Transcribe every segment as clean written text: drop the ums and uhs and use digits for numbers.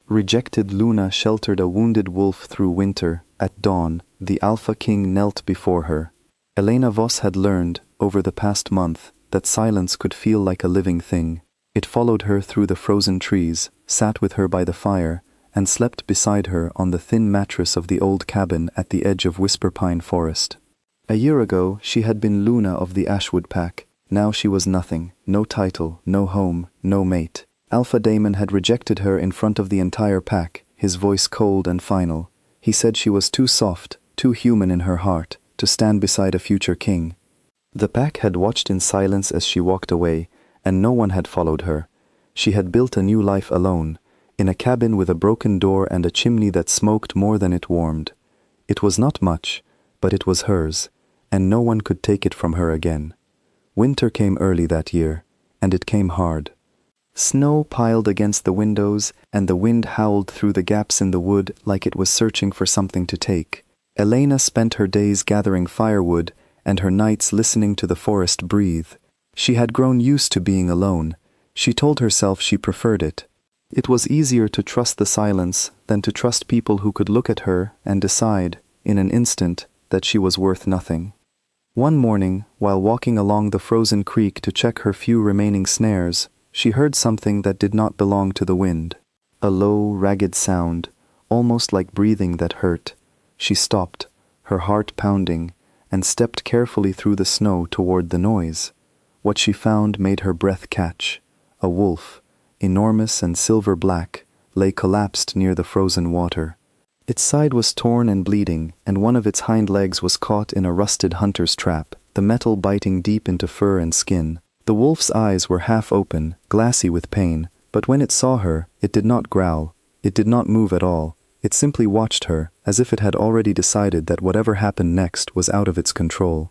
Rejected Luna sheltered a wounded wolf through winter. At dawn, the Alpha King knelt before her. Elena Voss had learned, over the past month, that silence could feel like a living thing. It followed her through the frozen trees, sat with her by the fire, and slept beside her on the thin mattress of the old cabin at the edge of Whisper Pine Forest. A year ago, she had been Luna of the Ashwood pack. Now she was nothing, no title, no home, no mate. Alpha Damon had rejected her in front of the entire pack, his voice cold and final. He said she was too soft, too human in her heart, to stand beside a future king. The pack had watched in silence as she walked away, and no one had followed her. She had built a new life alone, in a cabin with a broken door and a chimney that smoked more than it warmed. It was not much, but it was hers, and no one could take it from her again. Winter came early that year, and it came hard. Snow piled against the windows, and the wind howled through the gaps in the wood like it was searching for something to take. Elena spent her days gathering firewood, and her nights listening to the forest breathe. She had grown used to being alone. She told herself she preferred it. It was easier to trust the silence than to trust people who could look at her and decide, in an instant, that she was worth nothing. One morning, while walking along the frozen creek to check her few remaining snares, she heard something that did not belong to the wind. A low, ragged sound, almost like breathing that hurt. She stopped, her heart pounding, and stepped carefully through the snow toward the noise. What she found made her breath catch. A wolf, enormous and silver-black, lay collapsed near the frozen water. Its side was torn and bleeding, and one of its hind legs was caught in a rusted hunter's trap, the metal biting deep into fur and skin. The wolf's eyes were half open, glassy with pain, but when it saw her, it did not growl. It did not move at all. It simply watched her, as if it had already decided that whatever happened next was out of its control.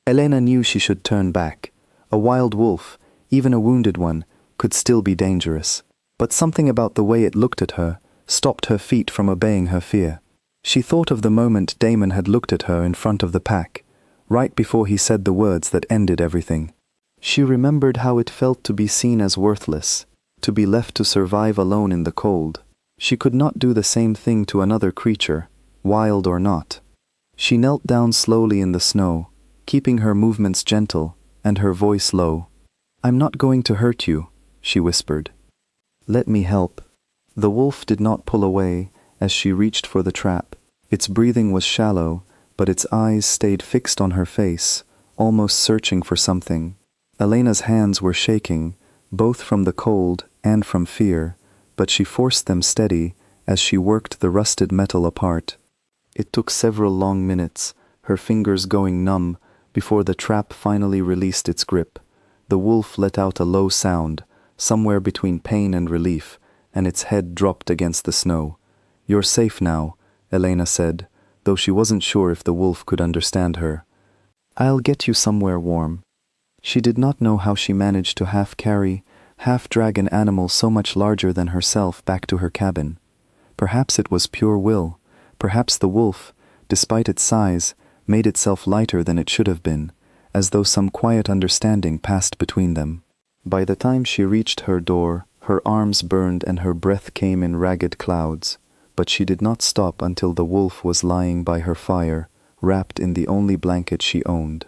Elena knew she should turn back. A wild wolf, even a wounded one, could still be dangerous. But something about the way it looked at her stopped her feet from obeying her fear. She thought of the moment Damon had looked at her in front of the pack, right before he said the words that ended everything. She remembered how it felt to be seen as worthless, to be left to survive alone in the cold. She could not do the same thing to another creature, wild or not. She knelt down slowly in the snow, keeping her movements gentle and her voice low. "I'm not going to hurt you," she whispered. "Let me help." The wolf did not pull away as she reached for the trap. Its breathing was shallow, but its eyes stayed fixed on her face, almost searching for something. Elena's hands were shaking, both from the cold and from fear, but she forced them steady as she worked the rusted metal apart. It took several long minutes, her fingers going numb, before the trap finally released its grip. The wolf let out a low sound, somewhere between pain and relief, and its head dropped against the snow. "You're safe now," Elena said, though she wasn't sure if the wolf could understand her. "I'll get you somewhere warm." She did not know how she managed to half-carry, half-drag an animal so much larger than herself back to her cabin. Perhaps it was pure will. Perhaps the wolf, despite its size, made itself lighter than it should have been, as though some quiet understanding passed between them. By the time she reached her door, her arms burned and her breath came in ragged clouds, but she did not stop until the wolf was lying by her fire, wrapped in the only blanket she owned.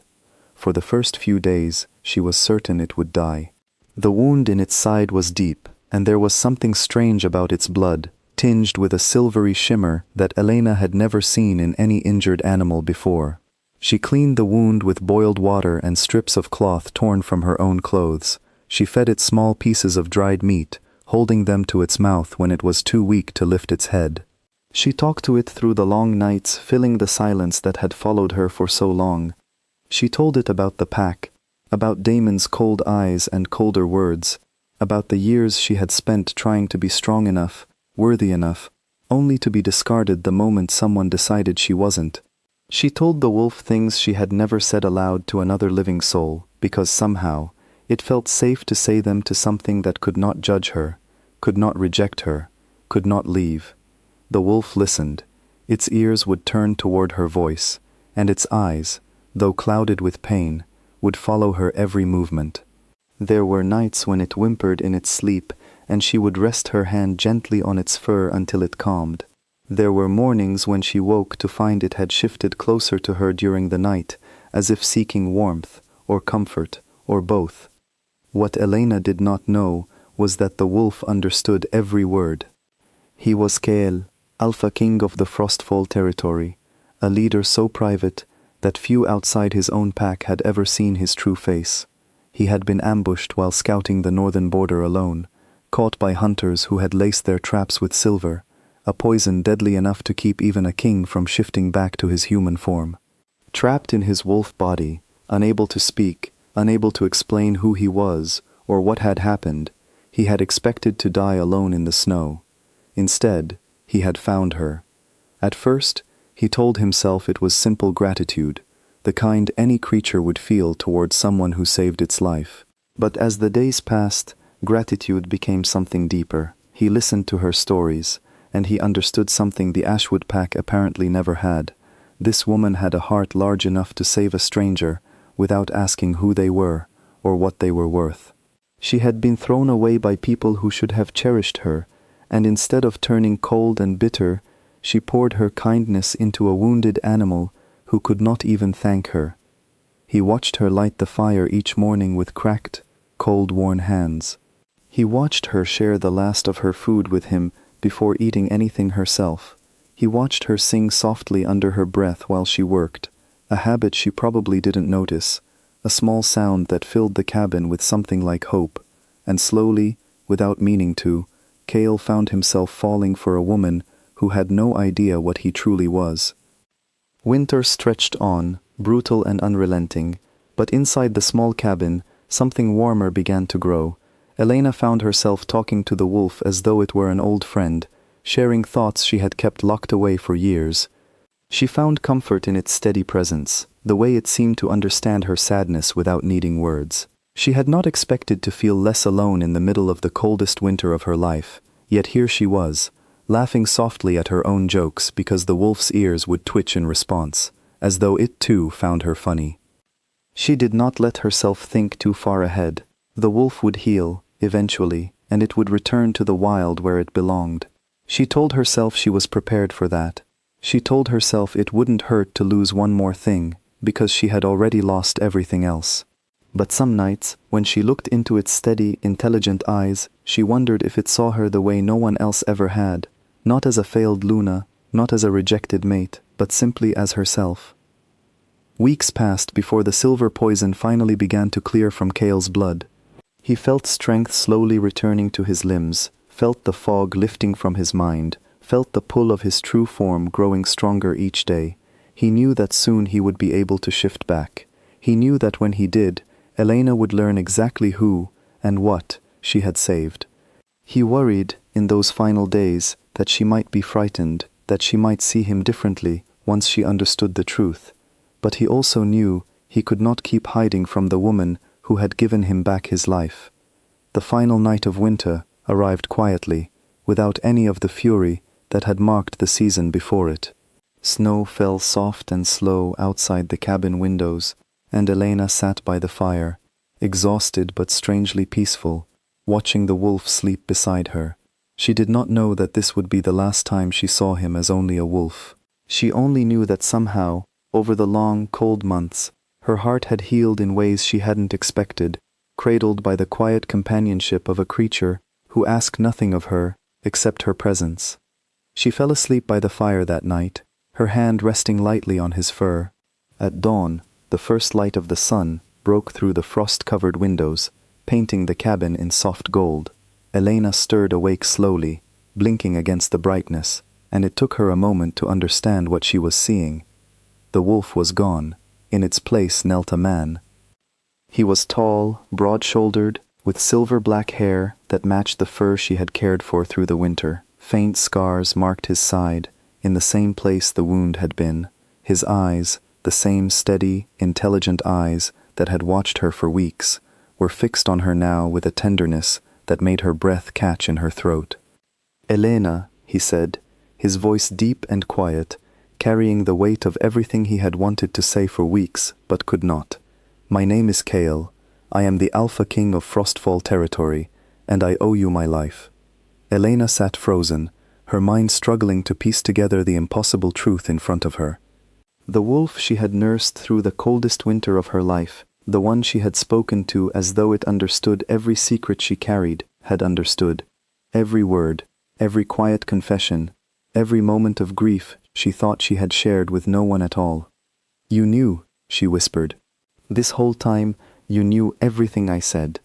For the first few days, she was certain it would die. The wound in its side was deep, and there was something strange about its blood, tinged with a silvery shimmer that Elena had never seen in any injured animal before. She cleaned the wound with boiled water and strips of cloth torn from her own clothes. She fed it small pieces of dried meat, holding them to its mouth when it was too weak to lift its head. She talked to it through the long nights, filling the silence that had followed her for so long. She told it about the pack, about Damon's cold eyes and colder words, about the years she had spent trying to be strong enough, worthy enough, only to be discarded the moment someone decided she wasn't. She told the wolf things she had never said aloud to another living soul, because somehow it felt safe to say them to something that could not judge her, could not reject her, could not leave. The wolf listened. Its ears would turn toward her voice, and its eyes, though clouded with pain, would follow her every movement. There were nights when it whimpered in its sleep and she would rest her hand gently on its fur until it calmed. There were mornings when she woke to find it had shifted closer to her during the night, as if seeking warmth, or comfort, or both. What Elena did not know was that the wolf understood every word. He was Knelt, Alpha King of the Frostfall territory, a leader so private that few outside his own pack had ever seen his true face. He had been ambushed while scouting the northern border alone, caught by hunters who had laced their traps with silver, a poison deadly enough to keep even a king from shifting back to his human form. Trapped in his wolf body, unable to speak, unable to explain who he was or what had happened, he had expected to die alone in the snow. Instead, he had found her. At first, he told himself it was simple gratitude, the kind any creature would feel towards someone who saved its life. But as the days passed, gratitude became something deeper. He listened to her stories, and he understood something the Ashwood pack apparently never had. This woman had a heart large enough to save a stranger without asking who they were or what they were worth. She had been thrown away by people who should have cherished her, and instead of turning cold and bitter, she poured her kindness into a wounded animal who could not even thank her. He watched her light the fire each morning with cracked, cold-worn hands. He watched her share the last of her food with him before eating anything herself. He watched her sing softly under her breath while she worked, a habit she probably didn't notice, a small sound that filled the cabin with something like hope, and slowly, without meaning to, Knelt found himself falling for a woman who had no idea what he truly was. Winter stretched on, brutal and unrelenting, but inside the small cabin, something warmer began to grow. Elena found herself talking to the wolf as though it were an old friend, sharing thoughts she had kept locked away for years. She found comfort in its steady presence, the way it seemed to understand her sadness without needing words. She had not expected to feel less alone in the middle of the coldest winter of her life, yet here she was, laughing softly at her own jokes because the wolf's ears would twitch in response, as though it too found her funny. She did not let herself think too far ahead. The wolf would heal, eventually, and it would return to the wild where it belonged. She told herself she was prepared for that. She told herself it wouldn't hurt to lose one more thing, because she had already lost everything else. But some nights, when she looked into its steady, intelligent eyes, she wondered if it saw her the way no one else ever had, not as a failed Luna, not as a rejected mate, but simply as herself. Weeks passed before the silver poison finally began to clear from Knelt's blood. He felt strength slowly returning to his limbs, felt the fog lifting from his mind, felt the pull of his true form growing stronger each day. He knew that soon he would be able to shift back. He knew that when he did, Elena would learn exactly who and what she had saved. He worried, in those final days, that she might be frightened, that she might see him differently once she understood the truth. But he also knew he could not keep hiding from the woman who had given him back his life. The final night of winter arrived quietly, without any of the fury that had marked the season before it. Snow fell soft and slow outside the cabin windows, and Elena sat by the fire, exhausted but strangely peaceful, watching the wolf sleep beside her. She did not know that this would be the last time she saw him as only a wolf. She only knew that somehow, over the long, cold months, her heart had healed in ways she hadn't expected, cradled by the quiet companionship of a creature who asked nothing of her except her presence. She fell asleep by the fire that night, her hand resting lightly on his fur. At dawn, the first light of the sun broke through the frost-covered windows, painting the cabin in soft gold. Elena stirred awake slowly, blinking against the brightness, and it took her a moment to understand what she was seeing. The wolf was gone. In its place knelt a man. He was tall, broad-shouldered, with silver-black hair that matched the fur she had cared for through the winter. Faint scars marked his side, in the same place the wound had been. His eyes, the same steady, intelligent eyes that had watched her for weeks, were fixed on her now with a tenderness that made her breath catch in her throat. "Elena," he said, his voice deep and quiet, carrying the weight of everything he had wanted to say for weeks, but could not. "My name is Knelt. I am the Alpha King of Frostfall territory, and I owe you my life." Elena sat frozen, her mind struggling to piece together the impossible truth in front of her. The wolf she had nursed through the coldest winter of her life, the one she had spoken to as though it understood every secret she carried, had understood. Every word, every quiet confession, every moment of grief she thought she had shared with no one at all. "You knew," she whispered. "This whole time, you knew everything I said."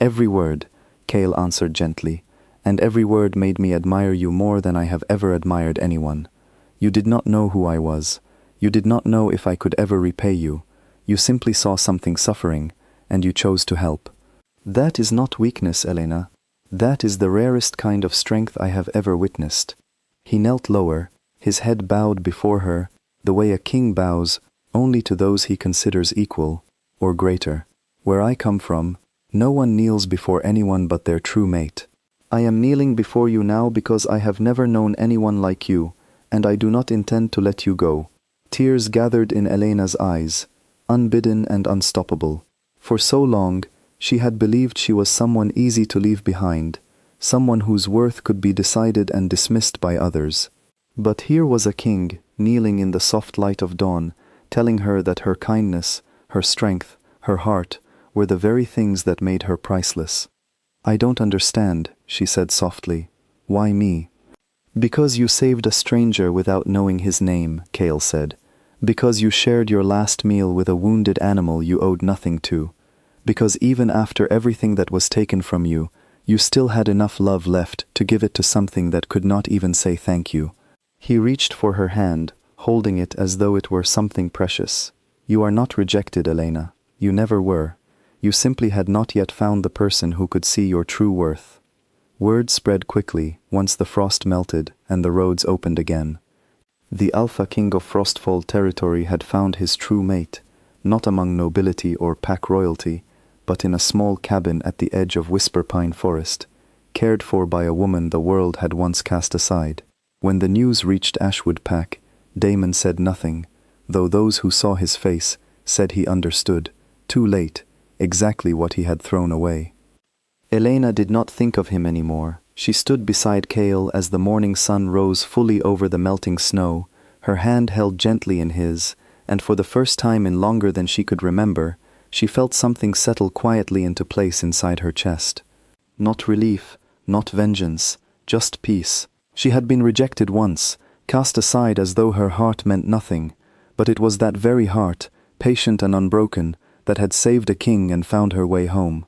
"Every word," Cale answered gently, "and every word made me admire you more than I have ever admired anyone. You did not know who I was. You did not know if I could ever repay you. You simply saw something suffering, and you chose to help. That is not weakness, Elena. That is the rarest kind of strength I have ever witnessed." He knelt lower, his head bowed before her, the way a king bows only to those he considers equal, or greater. "Where I come from, no one kneels before anyone but their true mate. I am kneeling before you now because I have never known anyone like you, and I do not intend to let you go." Tears gathered in Elena's eyes, unbidden and unstoppable. For so long, she had believed she was someone easy to leave behind, someone whose worth could be decided and dismissed by others. But here was a king, kneeling in the soft light of dawn, telling her that her kindness, her strength, her heart, were the very things that made her priceless. "I don't understand," she said softly. "Why me?" "Because you saved a stranger without knowing his name," Cale said. "Because you shared your last meal with a wounded animal you owed nothing to. Because even after everything that was taken from you, you still had enough love left to give it to something that could not even say thank you." He reached for her hand, holding it as though it were something precious. "You are not rejected, Elena. You never were. You simply had not yet found the person who could see your true worth." Word spread quickly once the frost melted and the roads opened again. The Alpha King of Frostfall territory had found his true mate, not among nobility or pack royalty, but in a small cabin at the edge of Whisper Pine Forest, cared for by a woman the world had once cast aside. When the news reached Ashwood Pack, Damon said nothing, though those who saw his face said he understood, too late, exactly what he had thrown away. Elena did not think of him anymore. She stood beside Cale as the morning sun rose fully over the melting snow, her hand held gently in his, and for the first time in longer than she could remember, she felt something settle quietly into place inside her chest. Not relief, not vengeance, just peace. She had been rejected once, cast aside as though her heart meant nothing, but it was that very heart, patient and unbroken, that had saved a king and found her way home.